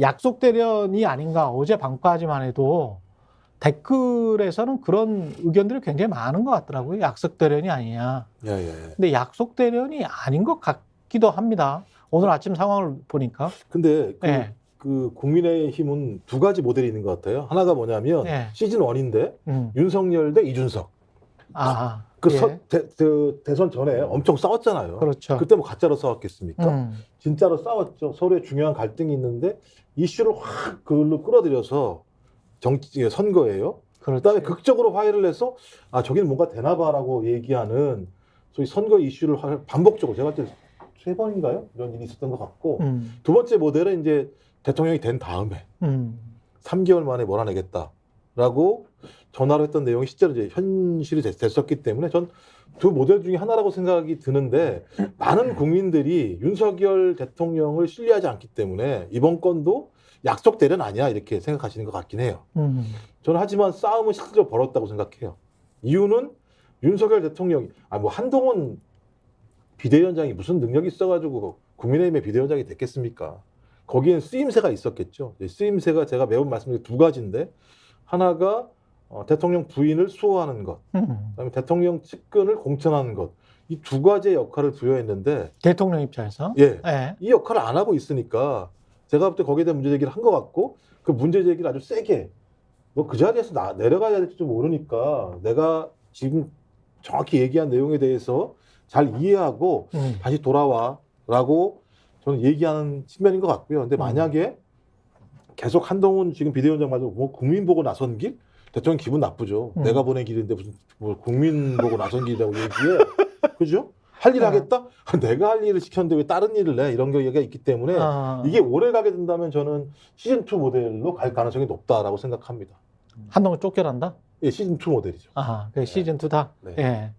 약속 대련이 아닌가. 어제 밤까지만 해도 댓글에서는 그런 의견들이 굉장히 많은 것 같더라고요. 약속 대련이 아니냐. 예, 예. 근데 약속 대련이 아닌 것 같기도 합니다. 오늘 아침 상황을 보니까. 근데 예. 그 국민의힘은 두 가지 모델이 있는 것 같아요. 하나가 뭐냐면 예. 시즌 1인데 윤석열 대 이준석. 아, 그 예. 대선 전에 엄청 싸웠잖아요. 그렇죠. 그때 뭐 가짜로 싸웠겠습니까? 진짜로 싸웠죠. 서로의 중요한 갈등이 있는데 이슈를 확 그걸로 끌어들여서 선거예요. 그렇지. 그다음에 극적으로 화해를 해서 아 저기는 뭔가 되나봐라고 얘기하는 소위 선거 이슈를 반복적으로 제가 볼 때 3번인가요? 이런 일이 있었던 것 같고 두 번째 모델은 이제 대통령이 된 다음에 3개월 만에 몰아내겠다라고 전화를 했던 내용이 실제로 이제 현실이 됐었기 때문에 전 두 모델 중에 하나라고 생각이 드는데 많은 국민들이 윤석열 대통령을 신뢰하지 않기 때문에 이번 건도 약속 대련 아니야 이렇게 생각하시는 것 같긴 해요. 저는 하지만 싸움은 실제로 벌었다고 생각해요. 이유는 윤석열 대통령이 뭐 한동훈 비대위원장이 무슨 능력이 있어가지고 국민의힘의 비대위원장이 됐겠습니까? 거기엔 쓰임새가 있었겠죠. 쓰임새가 제가 매번 말씀드린 두 가지인데 하나가 대통령 부인을 수호하는 것, 그다음에 대통령 측근을 공천하는 것. 이 두 가지의 역할을 부여했는데 대통령 입장에서 예, 예. 이 역할을 안 하고 있으니까 제가 볼 때 거기에 대한 문제 제기를 한 것 같고 그 문제 제기를 아주 세게 뭐 그 자리에서 내려가야 될지 모르니까 내가 지금 정확히 얘기한 내용에 대해서 잘 이해하고 다시 돌아와라고 저는 얘기하는 측면인 것 같고요. 근데 만약에 계속 한동훈 지금 비대위원장 말고 뭐 국민 보고 나선 길? 대통령 기분 나쁘죠. 내가 보낸 길인데 무슨 뭐 국민 보고 나선 길이라고 얘기해. 그죠? 할 일 하겠다? 내가 할 일을 시켰는데 왜 다른 일을 내? 이런 얘기가 있기 때문에 이게 오래 가게 된다면 저는 시즌2 모델로 갈 가능성이 높다라고 생각합니다. 한동훈 쫓겨난다? 예, 시즌2 모델이죠. 그 시즌2다? 네. 예.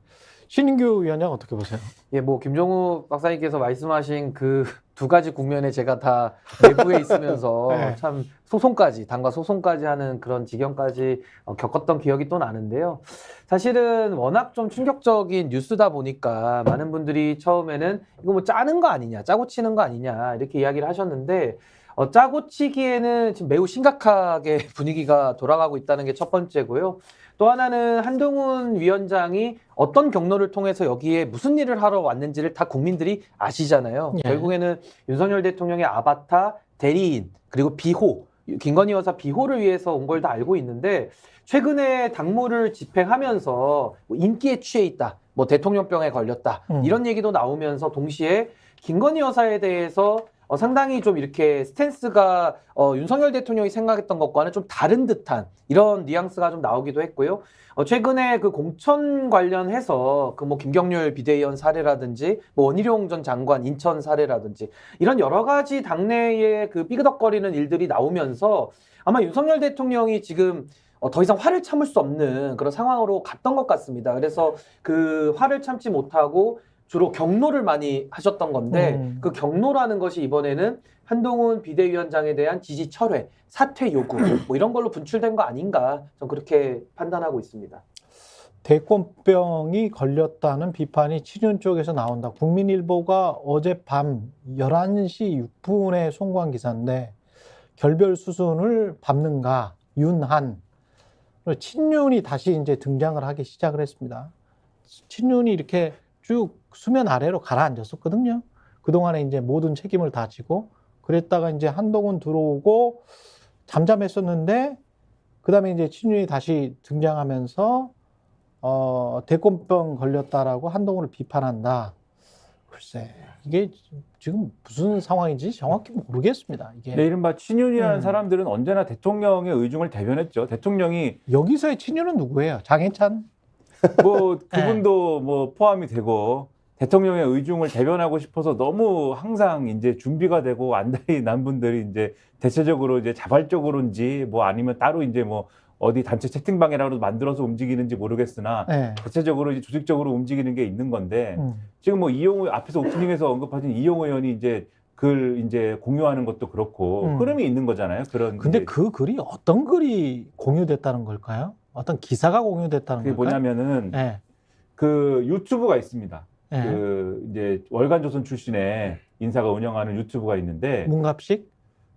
신인규 위원장 어떻게 보세요? 예, 뭐 김종욱 박사님께서 말씀하신 그 두 가지 국면에 제가 다 내부에 있으면서 네. 참 소송까지, 당과 소송까지 하는 그런 지경까지 겪었던 기억이 또 나는데요. 사실은 워낙 좀 충격적인 뉴스다 보니까 많은 분들이 처음에는 이거 뭐 짜는 거 아니냐, 짜고 치는 거 아니냐 이렇게 이야기를 하셨는데 짜고 치기에는 지금 매우 심각하게 분위기가 돌아가고 있다는 게 첫 번째고요. 또 하나는 한동훈 위원장이 어떤 경로를 통해서 여기에 무슨 일을 하러 왔는지를 다 국민들이 아시잖아요. 예. 결국에는 윤석열 대통령의 아바타, 대리인, 그리고 비호, 김건희 여사 비호를 위해서 온 걸 다 알고 있는데 최근에 당무를 집행하면서 뭐 인기에 취해 있다, 뭐 대통령병에 걸렸다 이런 얘기도 나오면서 동시에 김건희 여사에 대해서 상당히 좀 이렇게 스탠스가 윤석열 대통령이 생각했던 것과는 좀 다른 듯한 이런 뉘앙스가 좀 나오기도 했고요. 최근에 그 공천 관련해서 그 뭐 김경률 비대위원 사례라든지 뭐 원희룡 전 장관 인천 사례라든지 이런 여러 가지 당내에 그 삐그덕거리는 일들이 나오면서 아마 윤석열 대통령이 지금 더 이상 화를 참을 수 없는 그런 상황으로 갔던 것 같습니다. 그래서 그 화를 참지 못하고 주로 경로를 많이 하셨던 건데 그 경로라는 것이 이번에는 한동훈 비대위원장에 대한 지지 철회, 사퇴 요구 뭐 이런 걸로 분출된 거 아닌가 전 그렇게 판단하고 있습니다. 대권병이 걸렸다는 비판이 친윤 쪽에서 나온다. 국민일보가 어젯밤 11시 6분에 송고한 기사인데 결별 수순을 밟는가 윤한 친윤이 다시 이제 등장을 하기 시작을 했습니다. 친윤이 이렇게 쭉 수면 아래로 가라앉았었거든요. 그동안에 이제 모든 책임을 다 지고 그랬다가 이제 한동훈 들어오고 잠잠했었는데 그다음에 이제 친윤이 다시 등장하면서 대권병 걸렸다라고 한동훈을 비판한다. 글쎄 이게 지금 무슨 상황인지 정확히 모르겠습니다. 이게 네, 이른바 친윤이라는 사람들은 언제나 대통령의 의중을 대변했죠. 대통령이 여기서의 친윤은 누구예요? 장해찬? 뭐 그분도 뭐 포함이 되고 대통령의 의중을 대변하고 싶어서 너무 항상 이제 준비가 되고 안달이 난 분들이 이제 대체적으로 이제 자발적으로인지 뭐 아니면 따로 이제 뭐 어디 단체 채팅방이라도 만들어서 움직이는지 모르겠으나 대체적으로 이제 조직적으로 움직이는 게 있는 건데 지금 뭐 이용호 앞에서 오프닝에서 언급하신 이용호 의원이 이제 글 이제 공유하는 것도 그렇고 흐름이 있는 거잖아요. 그런 근데 그 글이 어떤 글이 공유됐다는 걸까요? 어떤 기사가 공유됐다는 그게 걸까요? 뭐냐면은 그 유튜브가 있습니다. 그 이제 월간조선 출신의 인사가 운영하는 유튜브가 있는데 문갑식?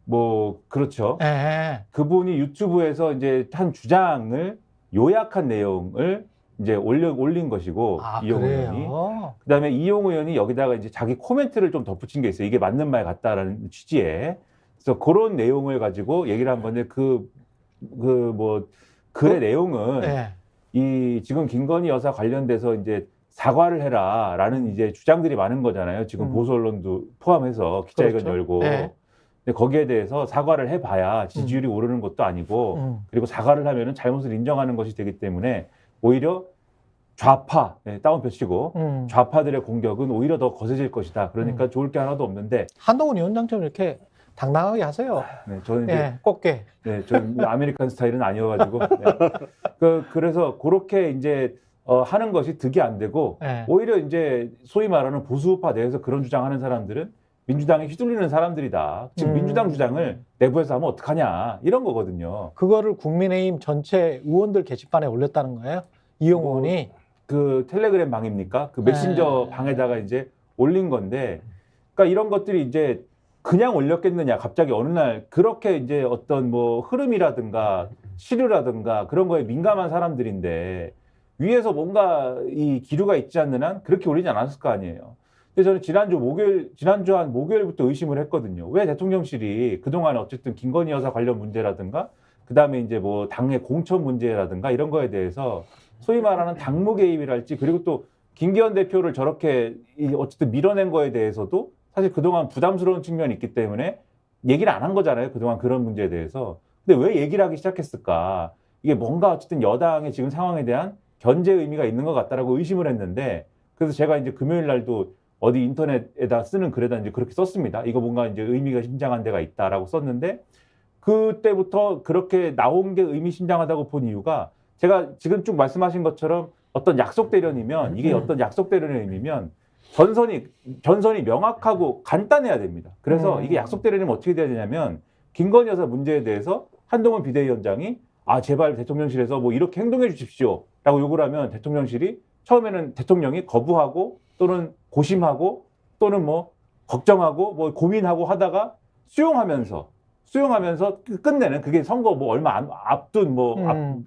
뭐 그렇죠. 예. 그분이 유튜브에서 이제 한 주장을 요약한 내용을 이제 올린 것이고 아, 이용호 의원이. 그래요? 그다음에 이용호 의원이 여기다가 이제 자기 코멘트를 좀 덧붙인 게 있어요. 이게 맞는 말 같다라는 취지에. 그래서 그런 내용을 가지고 얘기를 한 건데 뭐 글의 내용은 예. 이 지금 김건희 여사 관련돼서 이제 사과를 해라라는 이제 주장들이 많은 거잖아요. 지금 보수 언론도 포함해서 기자회견 그렇죠. 열고. 네. 근데 거기에 대해서 사과를 해봐야 지지율이 오르는 것도 아니고 그리고 사과를 하면은 잘못을 인정하는 것이 되기 때문에 오히려 좌파, 다운표 치고 좌파들의 공격은 오히려 더 거세질 것이다. 그러니까 좋을 게 하나도 없는데 한동훈 위원장처럼 이렇게 당당하게 하세요. 네, 저는 이제 예, 곱게. 네, 좀 아메리칸 스타일은 아니어가지고 그래서 그렇게 이제 하는 것이 득이 안 되고 예. 오히려 이제 소위 말하는 보수파 내에서 그런 주장하는 사람들은 민주당에 휘둘리는 사람들이다. 지금 민주당 주장을 내부에서 하면 어떡하냐 이런 거거든요. 그거를 국민의힘 전체 의원들 게시판에 올렸다는 거예요? 이용호 의원이? 그 텔레그램 방입니까? 그 메신저 방에다가 이제 올린 건데, 그러니까 이런 것들이 이제 그냥 올렸겠느냐? 갑자기 어느 날 그렇게 이제 어떤 뭐 흐름이라든가 시류라든가 그런 거에 민감한 사람들인데 위에서 뭔가 이 기류가 있지 않는 한 그렇게 올리지 않았을 거 아니에요. 근데 저는 지난주 한 목요일부터 의심을 했거든요. 왜 대통령실이 그동안 어쨌든 김건희 여사 관련 문제라든가 그다음에 이제 뭐 당의 공천 문제라든가 이런 거에 대해서 소위 말하는 당무 개입이랄지 그리고 또 김기현 대표를 저렇게 어쨌든 밀어낸 거에 대해서도 사실 그동안 부담스러운 측면이 있기 때문에 얘기를 안 한 거잖아요. 그동안 그런 문제에 대해서. 근데 왜 얘기를 하기 시작했을까? 이게 뭔가 어쨌든 여당의 지금 상황에 대한 견제 의미가 있는 것 같다라고 의심을 했는데 그래서 제가 이제 금요일 날도 어디 인터넷에다 쓰는 글에다 이제 그렇게 썼습니다. 이거 뭔가 이제 의미가 심장한 데가 있다라고 썼는데 그때부터 그렇게 나온 게 의미심장하다고 본 이유가 제가 지금 쭉 말씀하신 것처럼 어떤 약속 대련이면 이게 어떤 약속 대련의 의미면 전선이 명확하고 간단해야 됩니다. 그래서 이게 약속 대련이면 어떻게 돼야 되냐면 김건희 여사 문제에 대해서 한동훈 비대위원장이 제발 대통령실에서 뭐 이렇게 행동해 주십시오 라고 요구를 하면 대통령실이 처음에는 대통령이 거부하고 또는 고심하고 또는 뭐 걱정하고 뭐 고민하고 하다가 수용하면서 끝내는 그게 선거 뭐 얼마 앞둔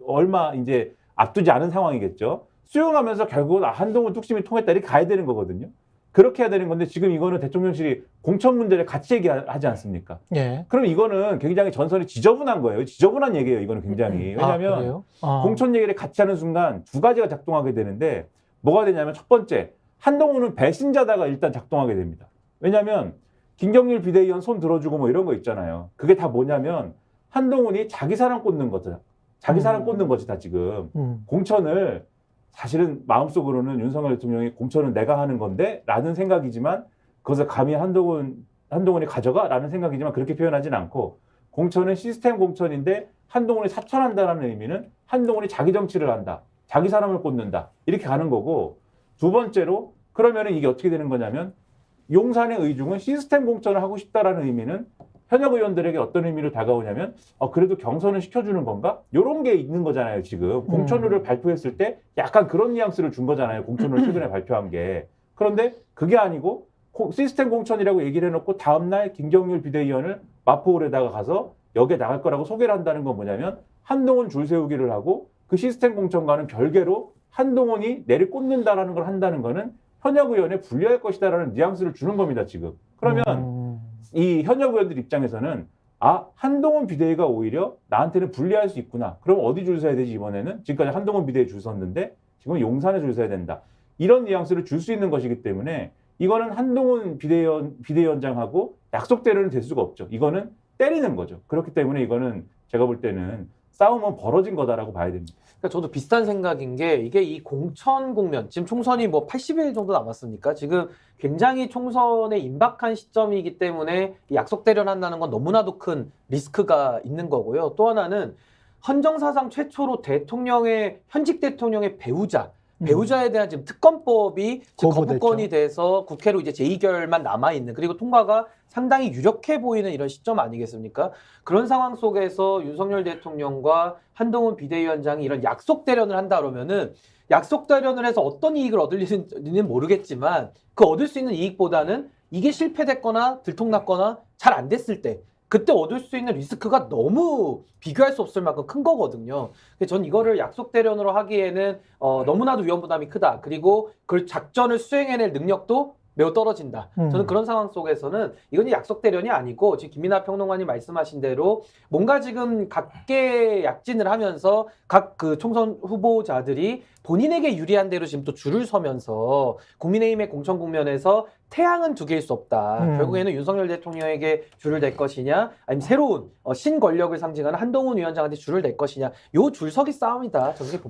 얼마 이제 앞두지 않은 상황이겠죠. 수용하면서 결국은 한동훈 뚝심이 통했다 이렇게 가야 되는 거거든요. 그렇게 해야 되는 건데 지금 이거는 대통령실이 공천 문제를 같이 얘기하지 않습니까? 예. 그럼 이거는 굉장히 전선이 지저분한 거예요. 지저분한 얘기예요. 이거는 굉장히. 왜냐하면 공천 얘기를 같이 하는 순간 두 가지가 작동하게 되는데 뭐가 되냐면 첫 번째 한동훈은 배신자다가 일단 작동하게 됩니다. 왜냐하면 김경률 비대위원 손 들어주고 뭐 이런 거 있잖아요. 그게 다 뭐냐면 한동훈이 자기 사람 꽂는 거죠. 자기 사람 꽂는 거지 다 지금. 공천을 사실은 마음속으로는 윤석열 대통령이 공천은 내가 하는 건데 라는 생각이지만 그것을 감히 한동훈이 가져가? 라는 생각이지만 그렇게 표현하진 않고 공천은 시스템 공천인데 한동훈이 사천한다라는 의미는 한동훈이 자기 정치를 한다. 자기 사람을 꽂는다. 이렇게 가는 거고 두 번째로 그러면은 이게 어떻게 되는 거냐면 용산의 의중은 시스템 공천을 하고 싶다라는 의미는 현역 의원들에게 어떤 의미로 다가오냐면 그래도 경선을 시켜주는 건가? 이런 게 있는 거잖아요. 지금 공천룰을 발표했을 때 약간 그런 뉘앙스를 준 거잖아요. 공천룰 최근에 발표한 게. 그런데 그게 아니고 시스템 공천이라고 얘기를 해놓고 다음날 김경률 비대위원을 마포홀에다가 가서 여기에 나갈 거라고 소개를 한다는 건 뭐냐면 한동훈 줄 세우기를 하고 그 시스템 공천과는 별개로 한동훈이 내를 꽂는다라는 걸 한다는 거는 현역 의원에 불리할 것이다라는 뉘앙스를 주는 겁니다. 지금. 그러면 이 현역 의원들 입장에서는 한동훈 비대위가 오히려 나한테는 불리할 수 있구나. 그럼 어디 줄 서야 되지 이번에는? 지금까지 한동훈 비대위 줄 섰는데 지금은 용산에 줄 서야 된다. 이런 뉘앙스를 줄 수 있는 것이기 때문에 이거는 한동훈 비대위원장하고 약속대로는 될 수가 없죠. 이거는 때리는 거죠. 그렇기 때문에 이거는 제가 볼 때는 싸움은 벌어진 거다라고 봐야 됩니다. 그러니까 저도 비슷한 생각인 게 이게 이 공천 국면 지금 총선이 뭐 80일 정도 남았으니까 지금 굉장히 총선에 임박한 시점이기 때문에 이 약속 대련한다는 건 너무나도 큰 리스크가 있는 거고요. 또 하나는 헌정사상 최초로 현직 대통령의 배우자에 대한 지금 특검법이 지금 거부권이 돼서 국회로 이제 재의결만 남아있는 그리고 통과가 상당히 유력해 보이는 이런 시점 아니겠습니까? 그런 상황 속에서 윤석열 대통령과 한동훈 비대위원장이 이런 약속 대련을 한다 그러면은 약속 대련을 해서 어떤 이익을 얻을지는 모르겠지만 그 얻을 수 있는 이익보다는 이게 실패됐거나 들통났거나 잘 안 됐을 때 그때 얻을 수 있는 리스크가 너무 비교할 수 없을 만큼 큰 거거든요. 근데 전 이거를 약속 대련으로 하기에는 너무나도 위험 부담이 크다. 그리고 그 작전을 수행해낼 능력도 매우 떨어진다. 저는 그런 상황 속에서는 이건 약속 대련이 아니고 지금 김민하 평론가님 말씀하신 대로 뭔가 지금 각계 약진을 하면서 각 그 총선 후보자들이 본인에게 유리한 대로 지금 또 줄을 서면서 국민의힘의 공천 국면에서 태양은 두 개일 수 없다. 결국에는 윤석열 대통령에게 줄을 댈 것이냐, 아니면 새로운 신권력을 상징하는 한동훈 위원장한테 줄을 댈 것이냐, 요 줄서기 싸움이다. 저는 그렇게 봅니다.